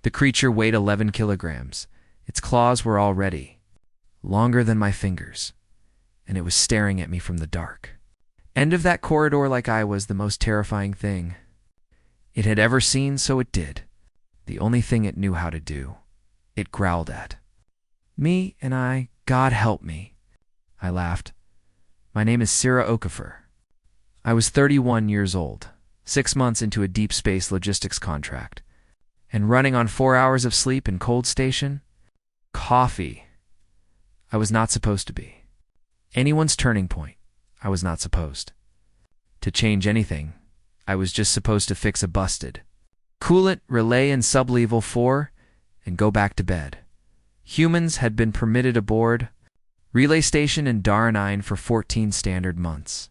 The creature weighed 11 kilograms. Its claws were already longer than my fingers, and it was staring at me from the dark. End of that corridor like I was the most terrifying thing it had ever seen, so it did the only thing it knew how to do. It growled at me, and God help me, I laughed. My name is Sera. I was 31 years old, 6 months into a deep space logistics contract, and running on 4 hours of sleep in cold station, coffee. I was not supposed to be anyone's turning point. I was not supposed to change anything. I was just supposed to fix a busted coolant relay in sublevel 4 and go back to bed. Humans had been permitted aboard relay station in Dar9 for 14 standard months.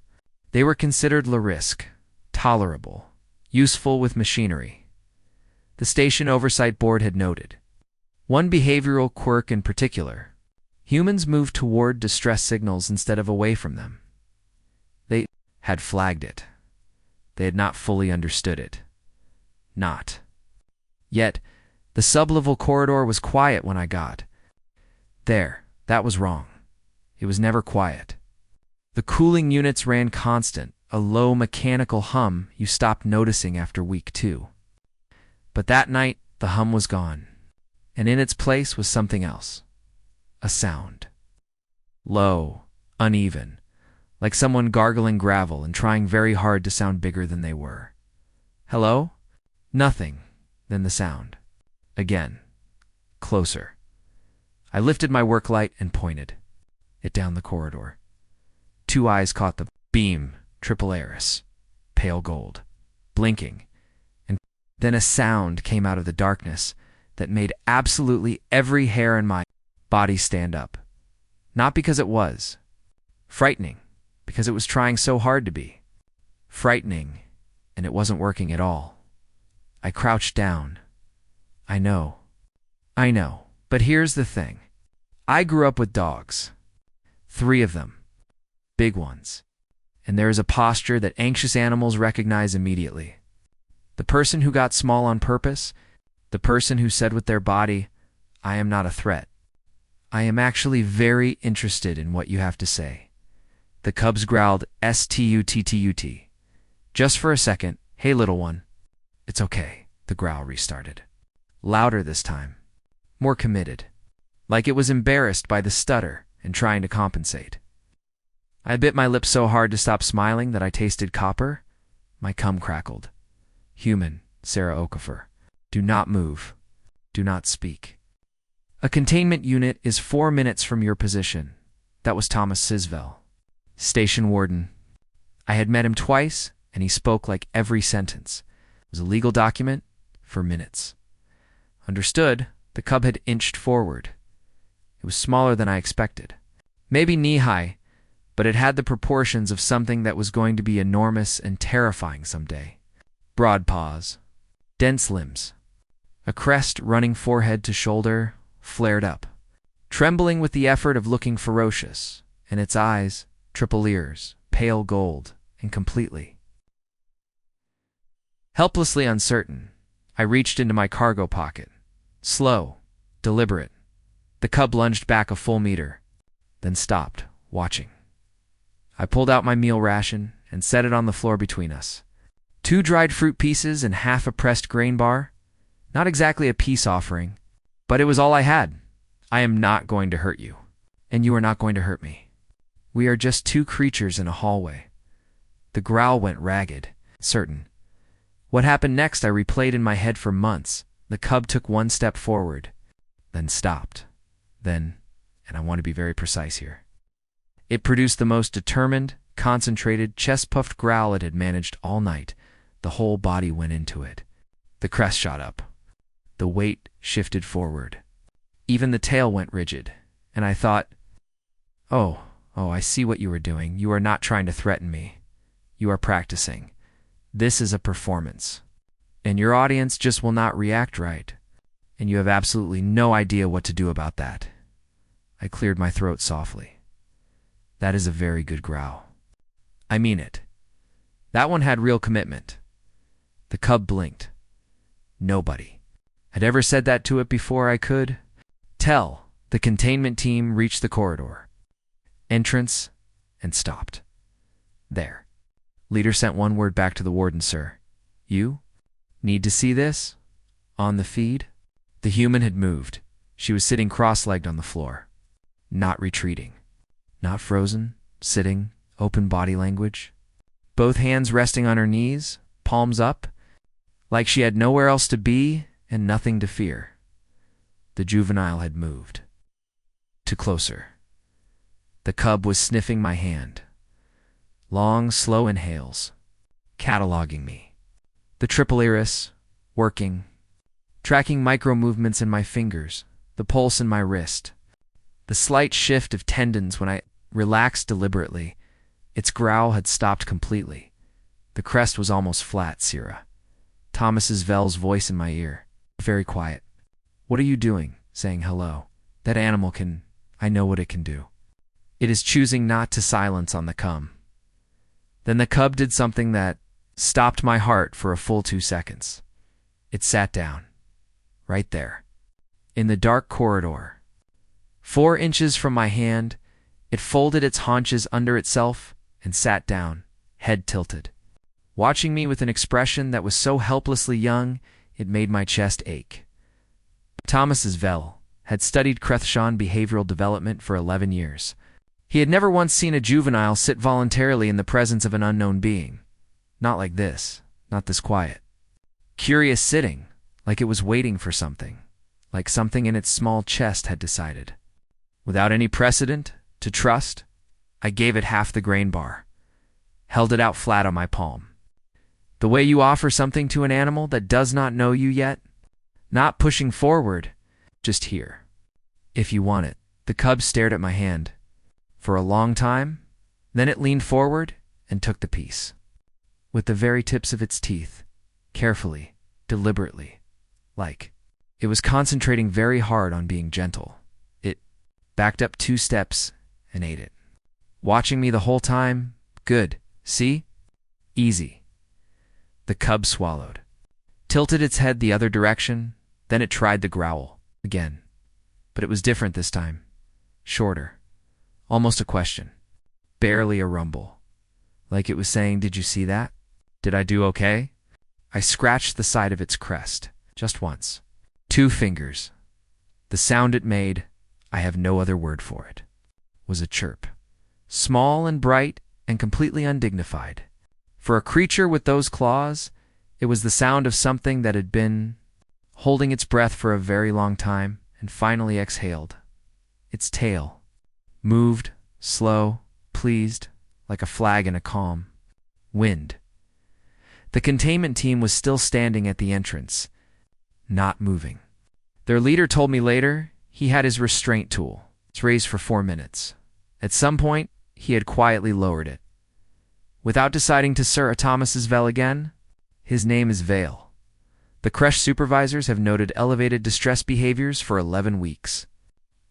They were considered low risk, tolerable, useful with machinery. The station oversight board had noted one behavioral quirk in particular. Humans moved toward distress signals instead of away from them. They had flagged it. They had not fully understood it. Not yet. The sublevel corridor was quiet when I got there. That was wrong. It was never quiet. The cooling units ran constant, a low mechanical hum you stopped noticing after week 2. But that night, the hum was gone, and in its place was something else. A sound. Low, uneven, like someone gargling gravel and trying very hard to sound bigger than they were. Hello? Nothing. Then the sound. Again. Closer. I lifted my work light and pointed it down the corridor. 2 eyes caught the beam, triple iris, pale gold, blinking, and then a sound came out of the darkness that made absolutely every hair in my body stand up. Not because it was frightening, because it was trying so hard to be frightening, and it wasn't working at all. I crouched down. I know, but here's the thing. I grew up with dogs. 3 of them. Big ones. And there is a posture that anxious animals recognize immediately. The person who got small on purpose, the person who said with their body, I am not a threat. I am actually very interested in what you have to say. The cubs growled stuttut. Just for a second. Hey, little one. It's okay. The growl restarted. Louder this time. More committed. Like it was embarrassed by the stutter and trying to compensate. I bit my lips so hard to stop smiling that I tasted copper. My cum crackled. Human, Sera. Do not move. Do not speak. A containment unit is 4 minutes from your position. That was Thomas Sisvel, station warden. I had met him twice, and he spoke like every sentence. It was a legal document for minutes. Understood, the cub had inched forward. It was smaller than I expected. Maybe knee-high, but it had the proportions of something that was going to be enormous and terrifying someday. Broad paws, dense limbs, a crest running forehead to shoulder, flared up, trembling with the effort of looking ferocious, and its eyes, triple ears, pale gold, and completely helplessly uncertain. I reached into my cargo pocket. Slow, deliberate. The cub lunged back a full meter, then stopped, watching. I pulled out my meal ration and set it on the floor between us. 2 dried fruit pieces and half a pressed grain bar. Not exactly a peace offering, but it was all I had. I am not going to hurt you, and you are not going to hurt me. We are just 2 creatures in a hallway. The growl went ragged, certain. What happened next I replayed in my head for months. The cub took 1 step forward, then stopped. Then, and I want to be very precise here, it produced the most determined, concentrated, chest-puffed growl it had managed all night. The whole body went into it. The crest shot up. The weight shifted forward. Even the tail went rigid, and I thought, oh, I see what you are doing. You are not trying to threaten me. You are practicing. This is a performance. And your audience just will not react right. And you have absolutely no idea what to do about that. I cleared my throat softly. That is a very good growl. I mean it. That one had real commitment. The cub blinked. Nobody I'd ever said that to it before I could tell. The containment team reached the corridor entrance and stopped. There. Leader sent one word back to the warden, "Sir, you need to see this on the feed." The human had moved. She was sitting cross-legged on the floor, not retreating, not frozen, sitting, open body language, both hands resting on her knees, palms up, like she had nowhere else to be and nothing to fear. The juvenile had moved. To closer. The cub was sniffing my hand. Long, slow inhales, cataloging me. The triple iris, working, tracking micro-movements in my fingers, the pulse in my wrist, the slight shift of tendons when I relaxed deliberately. Its growl had stopped completely. The crest was almost flat. Sera. Thomas's Vell's voice in my ear. Very quiet. "What are you doing?" Saying hello. "That animal can... I know what it can do. It is choosing not to silence on the come." Then the cub did something that stopped my heart for a full 2 seconds. It sat down. Right there. In the dark corridor. 4 inches from my hand, it folded its haunches under itself and sat down, head tilted, watching me with an expression that was so helplessly young it made my chest ache. Thomas's Vell had studied Crethshawn behavioral development for 11 years. He had never once seen a juvenile sit voluntarily in the presence of an unknown being. Not like this, not this quiet. Curious sitting, like it was waiting for something, like something in its small chest had decided. Without any precedent, to trust, I gave it half the grain bar, held it out flat on my palm. The way you offer something to an animal that does not know you yet, not pushing forward, just here. If you want it. The cub stared at my hand for a long time, then it leaned forward and took the piece. With the very tips of its teeth, carefully, deliberately, like it was concentrating very hard on being gentle. It backed up 2 steps and ate it. Watching me the whole time. "Good. See? Easy." The cub swallowed, tilted its head the other direction, then it tried the growl again. But it was different this time. Shorter. Almost a question. Barely a rumble. Like it was saying, "Did you see that? Did I do okay?" I scratched the side of its crest, just once. 2 fingers. The sound it made, I have no other word for it, was a chirp. Small and bright and completely undignified. For a creature with those claws, it was the sound of something that had been holding its breath for a very long time and finally exhaled. Its tail moved, slow, pleased, like a flag in a calm wind. The containment team was still standing at the entrance, not moving. Their leader told me later he had his restraint tool. It's raised for 4 minutes. At some point, he had quietly lowered it. Without deciding to Sir Thomas's Vell again, his name is Vale. The creche supervisors have noted elevated distress behaviors for 11 weeks.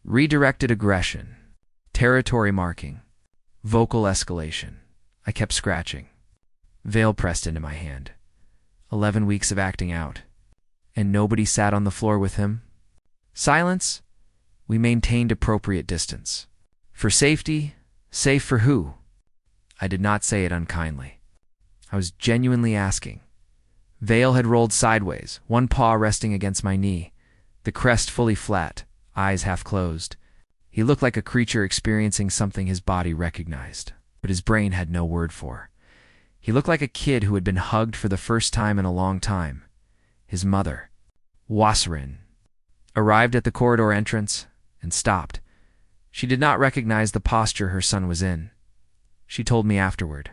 Redirected aggression, territory marking, vocal escalation. I kept scratching. Vale pressed into my hand. 11 weeks of acting out. And nobody sat on the floor with him. Silence. We maintained appropriate distance. For safety, safe for who? I did not say it unkindly. I was genuinely asking. Vale had rolled sideways, one paw resting against my knee, the crest fully flat, eyes half closed. He looked like a creature experiencing something his body recognized, but his brain had no word for. He looked like a kid who had been hugged for the first time in a long time. His mother, Wholesome, arrived at the corridor entrance and stopped. She did not recognize the posture her son was in. She told me afterward,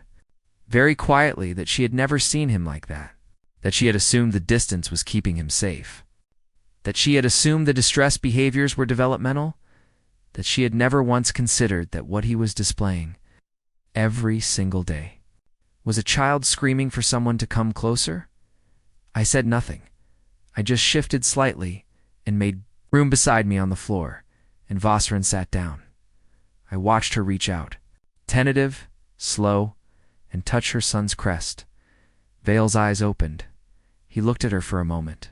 very quietly, that she had never seen him like that she had assumed the distance was keeping him safe, that she had assumed the distress behaviors were developmental, that she had never once considered that what he was displaying every single day was a child screaming for someone to come closer. I said nothing. I just shifted slightly and made room beside me on the floor, and Wholesome sat down. I watched her reach out, tentative, slow, and touch her son's crest. Vale's eyes opened. He looked at her for a moment.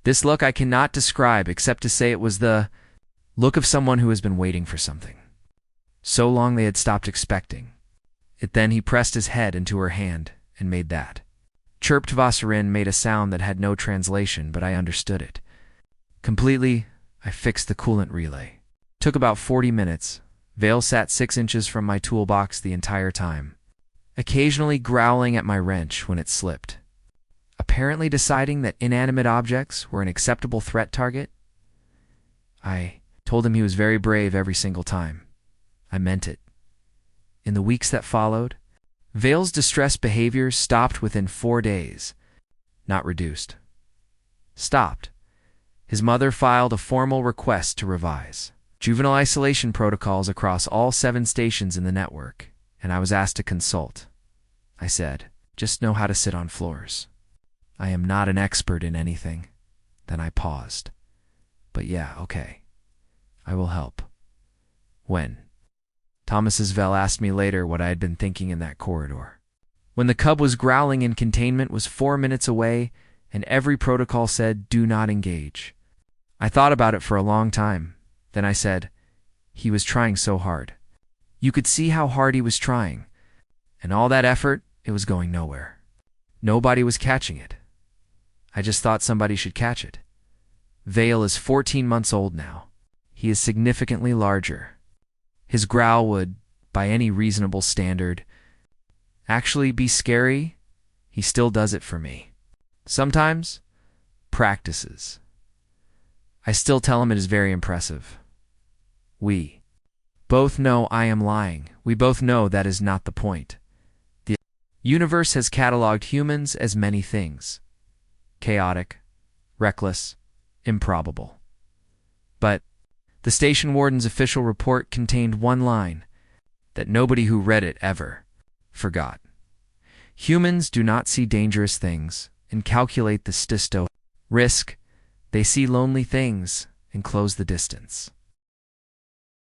This look I cannot describe except to say it was the look of someone who has been waiting for something. So long they had stopped expecting it. Then he pressed his head into her hand and made that. Chirped Vasserin made a sound that had no translation, but I understood it. Completely, I fixed the coolant relay. Took about 40 minutes. Vale sat 6 inches from my toolbox the entire time, occasionally growling at my wrench when it slipped. Apparently deciding that inanimate objects were an acceptable threat target. I told him he was very brave every single time. I meant it. In the weeks that followed, Vale's distressed behaviors stopped within 4 days. Not reduced. Stopped. His mother filed a formal request to revise juvenile isolation protocols across all 7 stations in the network, and I was asked to consult. I said, just know how to sit on floors. I am not an expert in anything. Then I paused. But yeah, okay. I will help. When? Thomas's Vale asked me later what I had been thinking in that corridor. When the cub was growling in containment was 4 minutes away, and every protocol said, do not engage. I thought about it for a long time. Then I said, he was trying so hard. You could see how hard he was trying. And all that effort, it was going nowhere. Nobody was catching it. I just thought somebody should catch it. Vale is 14 months old now. He is significantly larger. His growl would, by any reasonable standard, actually be scary. He still does it for me. Sometimes, practices. I still tell him it is very impressive. We both know I am lying. We both know that is not the point. The universe has cataloged humans as many things. Chaotic, reckless, improbable. But the station warden's official report contained one line that nobody who read it ever forgot. Humans do not see dangerous things and calculate the risk. They see lonely things and close the distance.